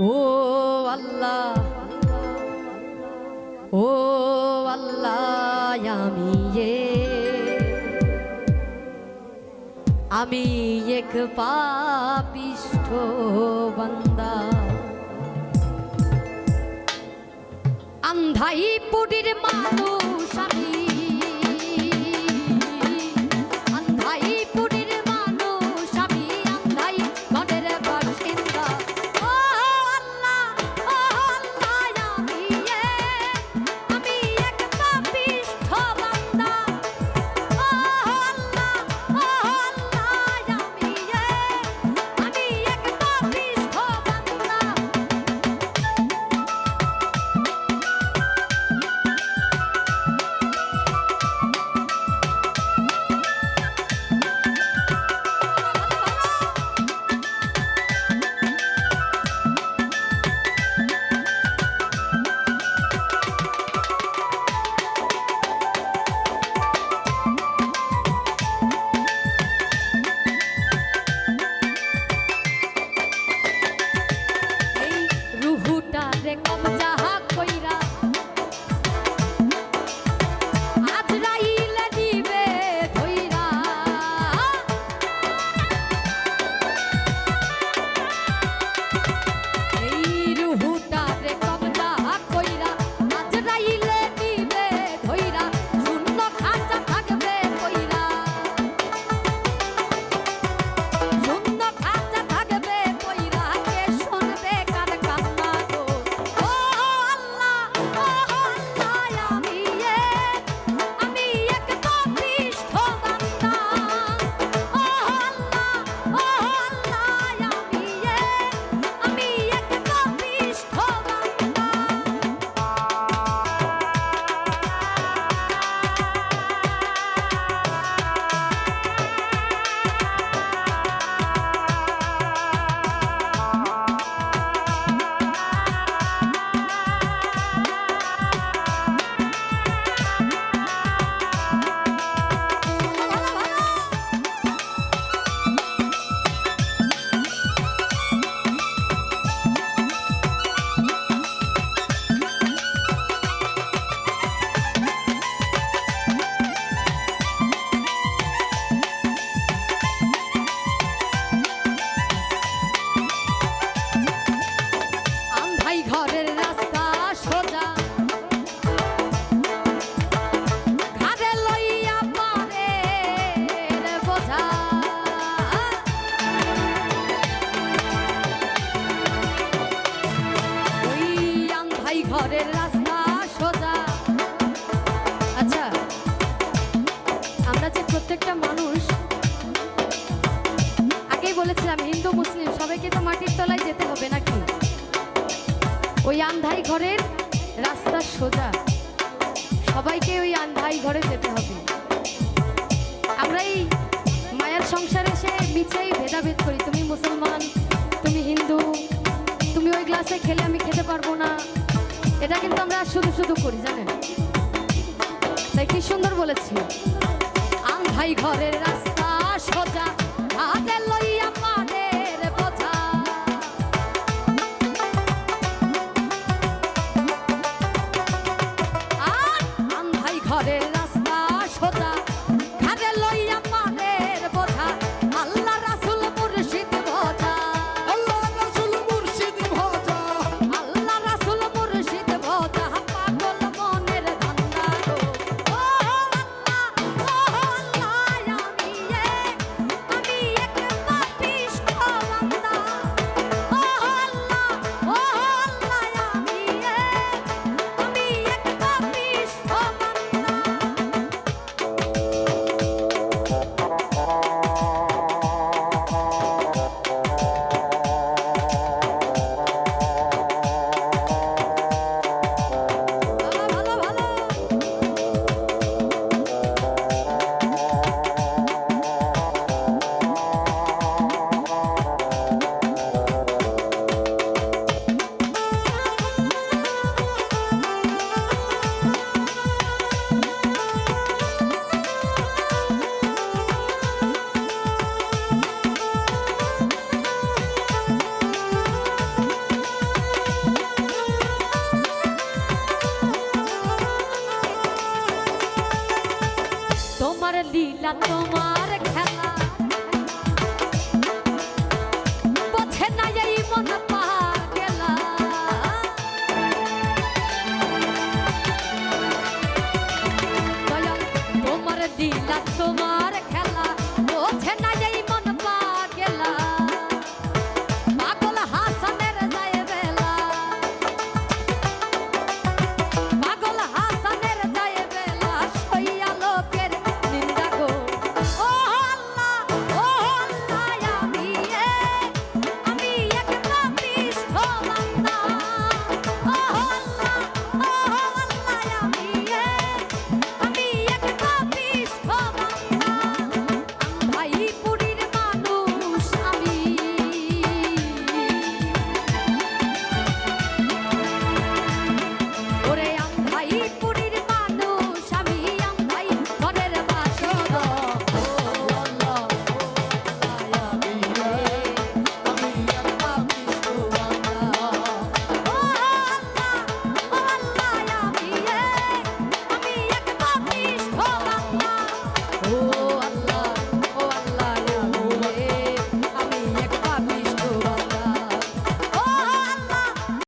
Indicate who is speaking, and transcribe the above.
Speaker 1: ও আল্লাহ, ও আল্লাহ, আমি এক পাপিষ্ঠ বান্দা। আন্ধাইপুরের মানুষ আমি, আন্ধাইপুরের মানুষ আমি, আন্ধাই ঘরের বাসিন্দা। ও আল্লাহ, ও আল্লাহ, আমি এক পাপিষ্ঠ বান্দা। ও আল্লাহ, ও আল্লাহ, আমি এক পাপিষ্ঠ বান্দা। ঘরের রাস্তা সোজা। আচ্ছা, আমরা যে প্রত্যেকটা মানুষ, আগেই বলেছিলাম হিন্দু মুসলিম সবাইকে তো মাটির তলায় যেতে হবে নাকি? ওই আন্ধাই ঘরের রাস্তা সোজা, সবাইকে ওই আন্ধাই ঘরে যেতে হবে। আমরা এই মায়ার সংসারে সে মিছেই ভেদাভেদ করি, তুমি মুসলমান, তুমি হিন্দু, তুমি ওই গ্লাসে খেলে আমি খেতে পারবো না, এটা কিন্তু আমরা শুধু শুধু করি, জানেন? তাই কি সুন্দর বলেছি, আন্ধাই ঘরের রাস্তা সোজা, হাতে লইয়া পানের বোঝা। আন্ধাই ঘরের রাস্তা সোজা, হাতে লইয়া পানের বোঝা। আল্লাহ রাসূল মুর্শিদ ভজা,
Speaker 2: আল্লাহ রাসূল মুর্শিদ ভজা,
Speaker 1: আল্লাহ রাসূল মুর্শিদ ভজা, পাগল মনের ধান্দা গো। ও আল্লাহ, ও আল্লাহ, আমি এক
Speaker 3: তোমার